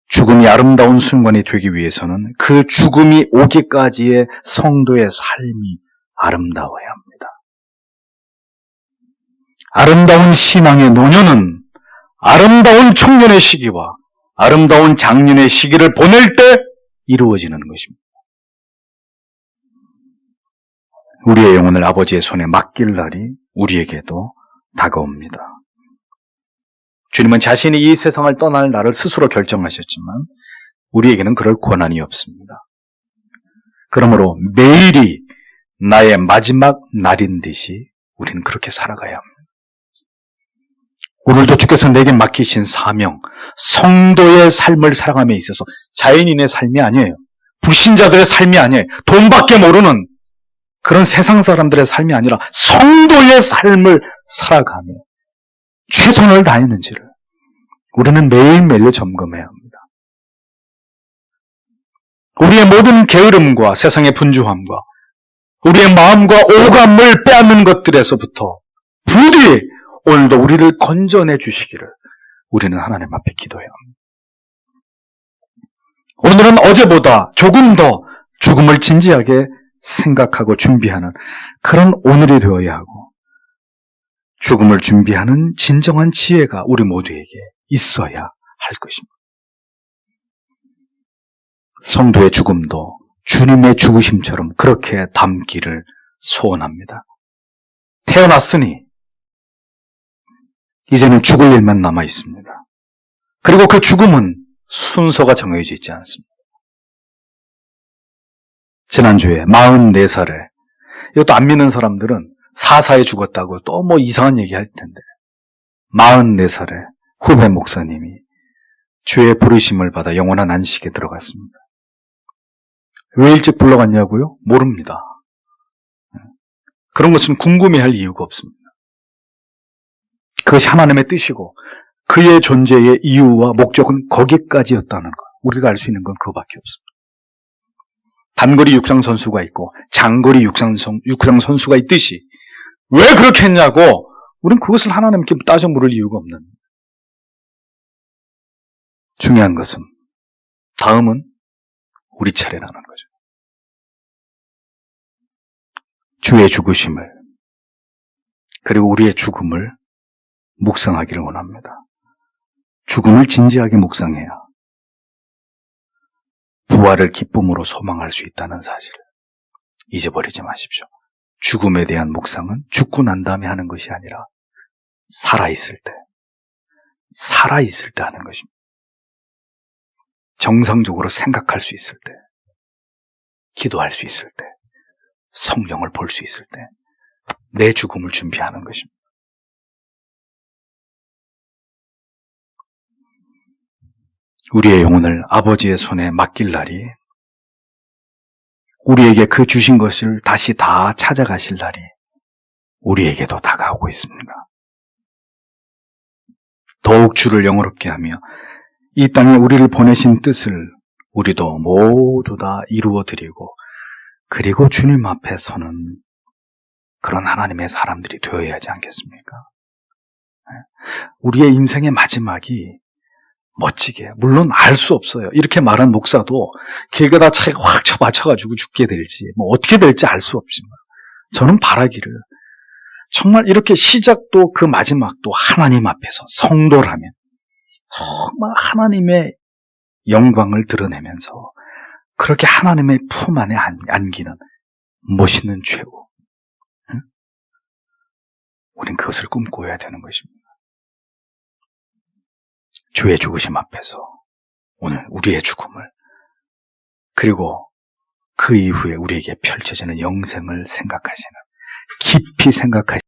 죽음이 아름다운 순간이 되기 위해서는 그 죽음이 오기까지의 성도의 삶이 아름다워야 합니다. 아름다운 신앙의 노년은 아름다운 청년의 시기와 아름다운 장년의 시기를 보낼 때 이루어지는 것입니다. 우리의 영혼을 아버지의 손에 맡길 날이 우리에게도 다가옵니다. 주님은 자신이 이 세상을 떠날 날을 스스로 결정하셨지만 우리에게는 그럴 권한이 없습니다. 그러므로 매일이 나의 마지막 날인 듯이 우리는 그렇게 살아가야 합니다. 오늘도 주께서 내게 맡기신 사명, 성도의 삶을 살아감에 있어서 자연인의 삶이 아니에요. 불신자들의 삶이 아니에요. 돈밖에 모르는 그런 세상 사람들의 삶이 아니라 성도의 삶을 살아가며 최선을 다했는지를 우리는 매일매일 점검해야 합니다. 우리의 모든 게으름과 세상의 분주함과 우리의 마음과 오감을 빼앗는 것들에서부터 부디 오늘도 우리를 건져내 주시기를 우리는 하나님 앞에 기도해야 합니다. 오늘은 어제보다 조금 더 죽음을 진지하게 생각하고 준비하는 그런 오늘이 되어야 하고 죽음을 준비하는 진정한 지혜가 우리 모두에게 있어야 할 것입니다. 성도의 죽음도 주님의 죽으심처럼 그렇게 담기를 소원합니다. 태어났으니 이제는 죽을 일만 남아 있습니다. 그리고 그 죽음은 순서가 정해져 있지 않습니다. 지난주에 44살에 이것도 안 믿는 사람들은 사사에 죽었다고 또 뭐 이상한 얘기 할 텐데 44살에 후배 목사님이 주의 부르심을 받아 영원한 안식에 들어갔습니다. 왜 일찍 불러갔냐고요? 모릅니다. 그런 것은 궁금해할 이유가 없습니다. 그것이 하나님의 뜻이고 그의 존재의 이유와 목적은 거기까지였다는 것. 우리가 알 수 있는 건 그거밖에 없습니다. 단거리 육상 선수가 있고 장거리 육상 선수가 있듯이 왜 그렇게 했냐고 우린 그것을 하나님께 따져 물을 이유가 없는. 중요한 것은 다음은 우리 차례라는 거죠. 주의 죽으심을 그리고 우리의 죽음을 묵상하기를 원합니다. 죽음을 진지하게 묵상해야 부활을 기쁨으로 소망할 수 있다는 사실을 잊어버리지 마십시오. 죽음에 대한 묵상은 죽고 난 다음에 하는 것이 아니라 살아있을 때 하는 것입니다. 정상적으로 생각할 수 있을 때, 기도할 수 있을 때, 성령을 볼 수 있을 때 내 죽음을 준비하는 것입니다. 우리의 영혼을 아버지의 손에 맡길 날이 우리에게 그 주신 것을 다시 다 찾아가실 날이 우리에게도 다가오고 있습니다. 더욱 주를 영화롭게 하며 이 땅에 우리를 보내신 뜻을 우리도 모두 다 이루어드리고 그리고 주님 앞에 서는 그런 하나님의 사람들이 되어야 하지 않겠습니까? 우리의 인생의 마지막이 멋지게, 물론 알 수 없어요. 이렇게 말한 목사도 길가다 차에 확 쳐맞춰가지고 죽게 될지, 뭐 어떻게 될지 알 수 없지만, 저는 바라기를, 정말 이렇게 시작도 그 마지막도 하나님 앞에서 성도라면, 정말 하나님의 영광을 드러내면서 그렇게 하나님의 품 안에 안기는 멋있는 최후. 응? 우린 그것을 꿈꿔야 되는 것입니다. 주의 죽으심 앞에서 오늘 우리의 죽음을, 그리고 그 이후에 우리에게 펼쳐지는 영생을 생각하시는, 깊이 생각하시는